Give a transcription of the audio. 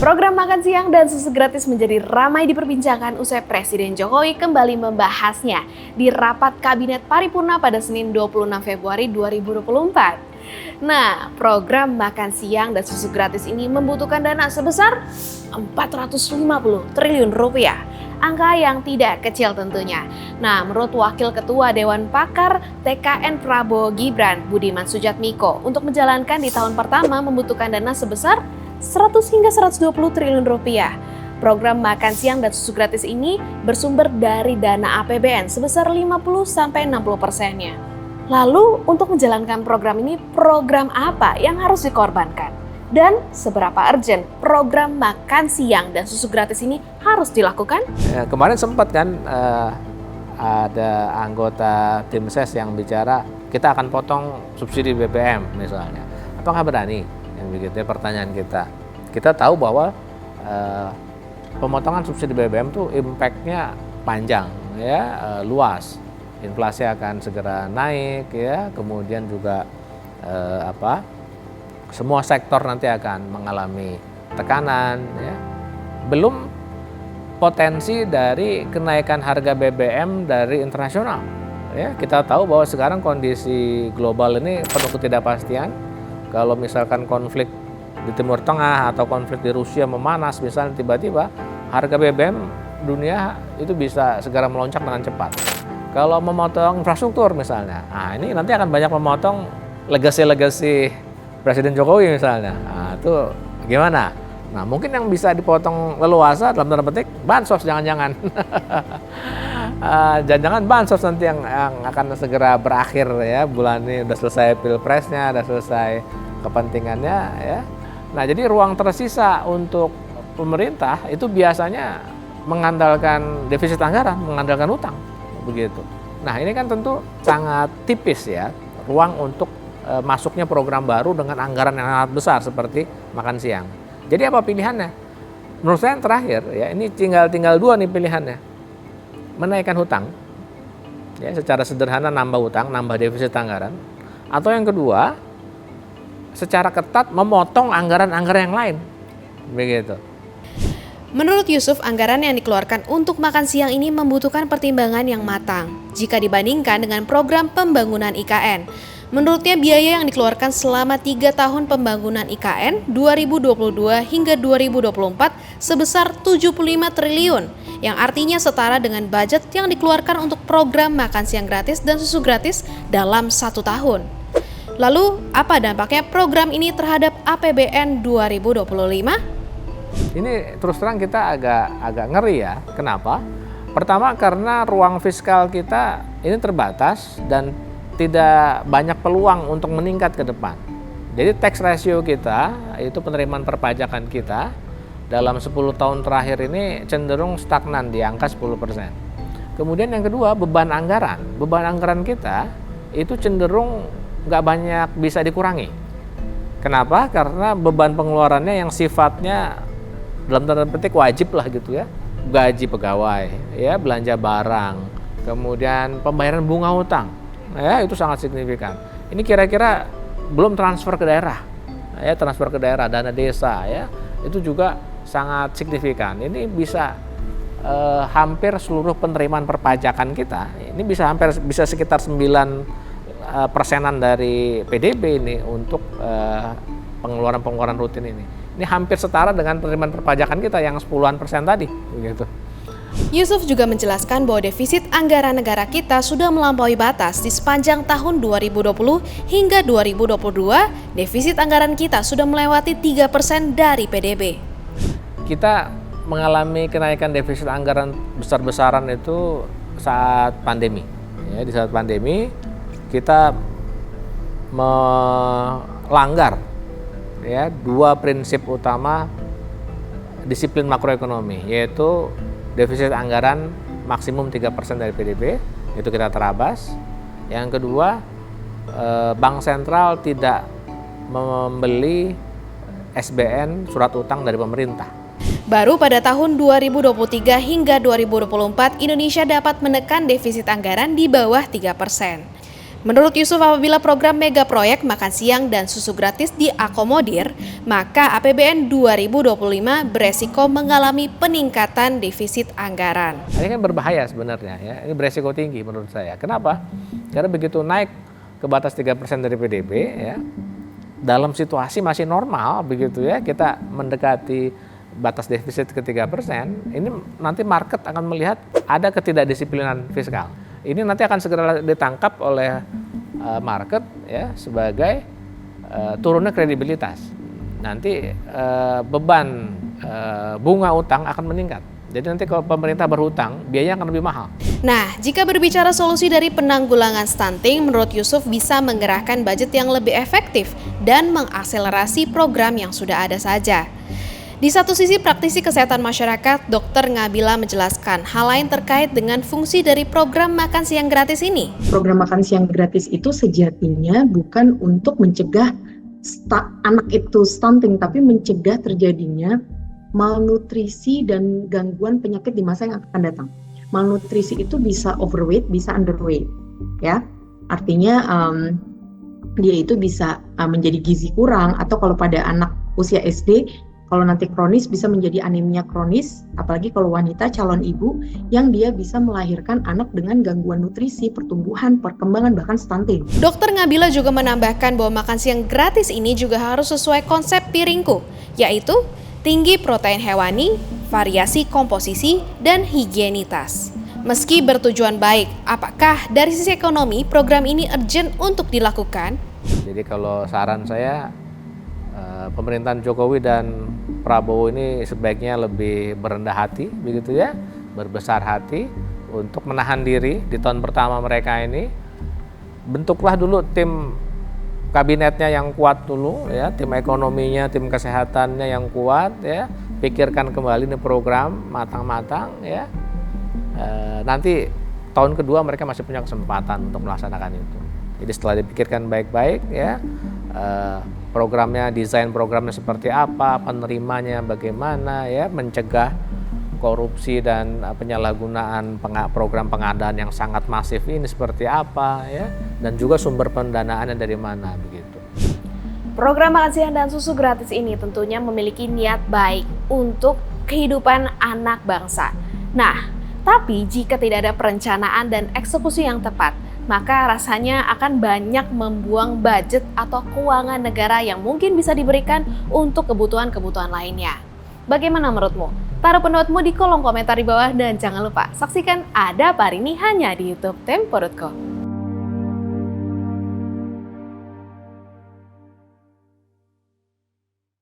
Program makan siang dan susu gratis menjadi ramai diperbincangkan usai Presiden Jokowi kembali membahasnya di rapat Kabinet Paripurna pada Senin 26 Februari 2024. Nah, program makan siang dan susu gratis ini membutuhkan dana sebesar 450 triliun rupiah. Angka yang tidak kecil tentunya. Nah, menurut Wakil Ketua Dewan Pakar TKN Prabowo Gibran, Budiman Sujatmiko, untuk menjalankan di tahun pertama membutuhkan dana sebesar 100 hingga 120 triliun rupiah. Program makan siang dan susu gratis ini bersumber dari dana APBN sebesar 50-60%-nya. Lalu untuk menjalankan program ini, program apa yang harus dikorbankan? Dan seberapa urgent program makan siang dan susu gratis ini harus dilakukan? Ya, kemarin sempat kan ada anggota tim ses yang bicara kita akan potong subsidi BBM misalnya. Apakah berani? Yang begitu ya pertanyaan kita. Kita tahu bahwa pemotongan subsidi BBM tuh impact-nya panjang, ya, luas. Inflasi akan segera naik, ya, kemudian juga semua sektor nanti akan mengalami tekanan, ya. Belum potensi dari kenaikan harga BBM dari internasional. Ya, kita tahu bahwa sekarang kondisi global ini penuh ketidakpastian. Kalau misalkan konflik di Timur Tengah atau konflik di Rusia memanas, misalnya tiba-tiba harga BBM dunia itu bisa segera melonjak dengan cepat. Kalau memotong infrastruktur misalnya, nah ini nanti akan banyak memotong legasi-legasi Presiden Jokowi misalnya. Nah, itu gimana? Nah, mungkin yang bisa dipotong leluasa dalam tanda petik bansos jangan-jangan. Jangan-jangan bansos nanti yang akan segera berakhir, ya, bulan ini udah selesai pilpresnya, udah selesai kepentingannya, ya. Nah, jadi ruang tersisa untuk pemerintah itu biasanya mengandalkan defisit anggaran, mengandalkan utang, begitu. Nah, ini kan tentu sangat tipis, ya, ruang untuk masuknya program baru dengan anggaran yang sangat besar seperti makan siang. Jadi apa pilihannya? Menurut saya yang terakhir, ya, ini tinggal dua nih pilihannya. Menaikkan hutang, ya, secara sederhana nambah hutang, nambah defisit anggaran. Atau yang kedua, secara ketat memotong anggaran-anggaran yang lain, begitu. Menurut Yusuf, anggaran yang dikeluarkan untuk makan siang ini membutuhkan pertimbangan yang matang jika dibandingkan dengan program pembangunan IKN. Menurutnya biaya yang dikeluarkan selama 3 tahun pembangunan IKN 2022 hingga 2024 sebesar 75 triliun, yang artinya setara dengan budget yang dikeluarkan untuk program makan siang gratis dan susu gratis dalam 1 tahun. Lalu, apa dampaknya program ini terhadap APBN 2025? Ini terus terang kita agak ngeri, ya. Kenapa? Pertama karena ruang fiskal kita ini terbatas dan tidak banyak peluang untuk meningkat ke depan. Jadi tax ratio kita, itu penerimaan perpajakan kita dalam 10 tahun terakhir ini cenderung stagnan di angka 10%. Kemudian yang kedua, beban anggaran kita itu cenderung nggak banyak bisa dikurangi. Kenapa? Karena beban pengeluarannya yang sifatnya dalam tanda petik wajib lah gitu, ya. Gaji pegawai, ya, belanja barang, kemudian pembayaran bunga hutang. Ya, itu sangat signifikan. Ini kira-kira belum transfer ke daerah, ya, transfer ke daerah, dana desa, ya, itu juga sangat signifikan. Ini bisa hampir seluruh penerimaan perpajakan kita. Ini bisa sekitar 9% dari PDB ini untuk pengeluaran rutin ini. Ini hampir setara dengan penerimaan perpajakan kita yang 10% tadi, begitu. Yusuf juga menjelaskan bahwa defisit anggaran negara kita sudah melampaui batas di sepanjang tahun 2020 hingga 2022, defisit anggaran kita sudah melewati 3% dari PDB. Kita mengalami kenaikan defisit anggaran besar-besaran itu saat pandemi. Ya, di saat pandemi kita melanggar, ya, 2 prinsip utama disiplin makroekonomi, yaitu defisit anggaran maksimum 3% dari PDB, itu kita terabas. Yang kedua, Bank Sentral tidak membeli SBN, surat utang dari pemerintah. Baru pada tahun 2023 hingga 2024, Indonesia dapat menekan defisit anggaran di bawah 3%. Menurut Yusuf, apabila program mega proyek makan siang dan susu gratis diakomodir, maka APBN 2025 beresiko mengalami peningkatan defisit anggaran. Ini kan berbahaya sebenarnya ya. Ini beresiko tinggi menurut saya. Kenapa? Karena begitu naik ke batas 3% dari PDB ya, dalam situasi masih normal begitu ya, kita mendekati batas defisit ke 3%, ini nanti market akan melihat ada ketidakdisiplinan fiskal. Ini nanti akan segera ditangkap oleh market ya sebagai turunnya kredibilitas. Nanti beban bunga utang akan meningkat. Jadi nanti kalau pemerintah berhutang, biayanya akan lebih mahal. Nah, jika berbicara solusi dari penanggulangan stunting, menurut Yusuf bisa menggerakkan budget yang lebih efektif dan mengakselerasi program yang sudah ada saja. Di satu sisi, praktisi kesehatan masyarakat, Dr. Ngabila menjelaskan hal lain terkait dengan fungsi dari program makan siang gratis ini. Program makan siang gratis itu sejatinya bukan untuk mencegah anak itu stunting, tapi mencegah terjadinya malnutrisi dan gangguan penyakit di masa yang akan datang. Malnutrisi itu bisa overweight, bisa underweight, ya. Artinya dia itu bisa menjadi gizi kurang, atau kalau pada anak usia SD, kalau nanti kronis bisa menjadi anemia kronis, apalagi kalau wanita calon ibu yang dia bisa melahirkan anak dengan gangguan nutrisi, pertumbuhan, perkembangan, bahkan stunting. Dr. Ngabila juga menambahkan bahwa makan siang gratis ini juga harus sesuai konsep piringku, yaitu tinggi protein hewani, variasi komposisi, dan higienitas. Meski bertujuan baik, apakah dari sisi ekonomi program ini urgent untuk dilakukan? Jadi kalau saran saya, pemerintahan Jokowi dan Prabowo ini sebaiknya lebih berendah hati, begitu ya, berbesar hati untuk menahan diri di tahun pertama mereka ini. Bentuklah dulu tim kabinetnya yang kuat dulu, ya, tim ekonominya, tim kesehatannya yang kuat, ya, pikirkan kembali nih program matang-matang, ya. Nanti tahun kedua mereka masih punya kesempatan untuk melaksanakan itu. Jadi setelah dipikirkan baik-baik, ya. Programnya, desain programnya seperti apa, penerimanya bagaimana, ya, mencegah korupsi dan penyalahgunaan program pengadaan yang sangat masif ini seperti apa, ya, dan juga sumber pendanaannya dari mana, begitu. Program makan siang dan susu gratis ini tentunya memiliki niat baik untuk kehidupan anak bangsa. Nah, tapi jika tidak ada perencanaan dan eksekusi yang tepat, maka rasanya akan banyak membuang budget atau keuangan negara yang mungkin bisa diberikan untuk kebutuhan-kebutuhan lainnya. Bagaimana menurutmu? Taruh pendapatmu di kolom komentar di bawah dan jangan lupa saksikan Ada Apa Hari Ini hanya di YouTube Tempo.co.